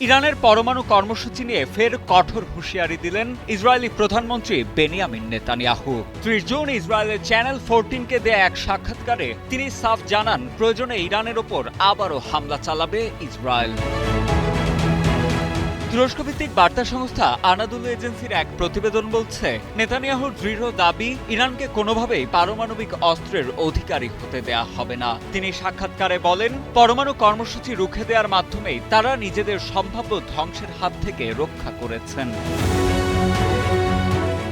ইরানের পরমাণু কর্মসূচি নিয়ে ফের কঠোর হুঁশিয়ারি দিলেন ইসরায়েলি প্রধানমন্ত্রী বেনিয়ামিন নেতানিয়াহু। ৩০ জুন ইসরায়েলের চ্যানেল 14কে দেয়া এক সাক্ষাৎকারে তিনি সাফ জানান, প্রয়োজনে ইরানের ওপর আবারও হামলা চালাবে ইসরায়েল। তুরস্কভিত্তিক বার্তা সংস্থা আনাদুলু এজেন্সির এক প্রতিবেদন বলছে, নেতানিয়াহুর দৃঢ় দাবি, ইরানকে কোনোভাবেই পারমাণবিক অস্ত্রের অধিকারী হতে দেয়া হবে না। তিনি সাক্ষাৎকারে বলেন, পরমাণু কর্মসূচি রুখে দেওয়ার মাধ্যমেই তারা নিজেদের সম্ভাব্য ধ্বংসের হাত থেকে রক্ষা করেছেন।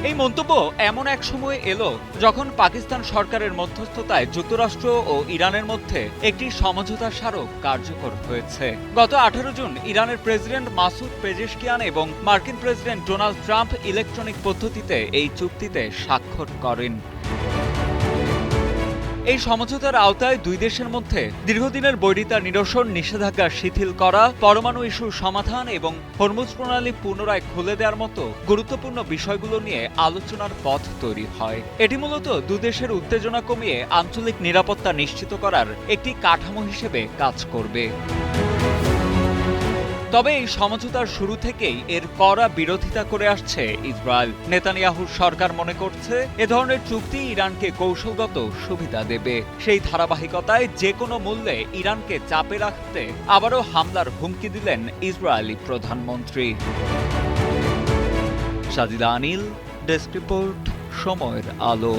এই মন্তব্য এমন এক সময়ে এলো যখন পাকিস্তান সরকারের মধ্যস্থতায় যুক্তরাষ্ট্র ও ইরানের মধ্যে একটি সমঝোতা স্মারক কার্যকর হয়েছে। গত 18 জুন ইরানের প্রেসিডেন্ট মাসুদ পেজেশকিয়ান এবং মার্কিন প্রেসিডেন্ট ডোনাল্ড ট্রাম্প ইলেকট্রনিক পদ্ধতিতে এই চুক্তিতে স্বাক্ষর করেন। এই সমঝোতার আওতায় দুই দেশের মধ্যে দীর্ঘদিনের বৈরিতা নিরসন, নিষেধাজ্ঞা শিথিল করা, পরমাণু ইস্যুর সমাধান এবং হরমুজ প্রণালী পুনরায় খুলে দেওয়ার মতো গুরুত্বপূর্ণ বিষয়গুলো নিয়ে আলোচনার পথ তৈরি হয়। এটি মূলত দুদেশের উত্তেজনা কমিয়ে আঞ্চলিক নিরাপত্তা নিশ্চিত করার একটি কাঠামো হিসেবে কাজ করবে। তবে এই সমঝোতার শুরু থেকেই এর কড়া বিরোধিতা করে আসছে ইসরায়েল। নেতানিয়াহুর সরকার মনে করছে, এ ধরনের চুক্তি ইরানকে কৌশলগত সুবিধা দেবে। সেই ধারাবাহিকতায় যে কোনো মূল্যে ইরানকে চাপে রাখতে আবারও হামলার হুমকি দিলেন ইসরায়েলি প্রধানমন্ত্রী। সাজিদা আনিল, ডেস্ক রিপোর্ট, সময়ের আলো।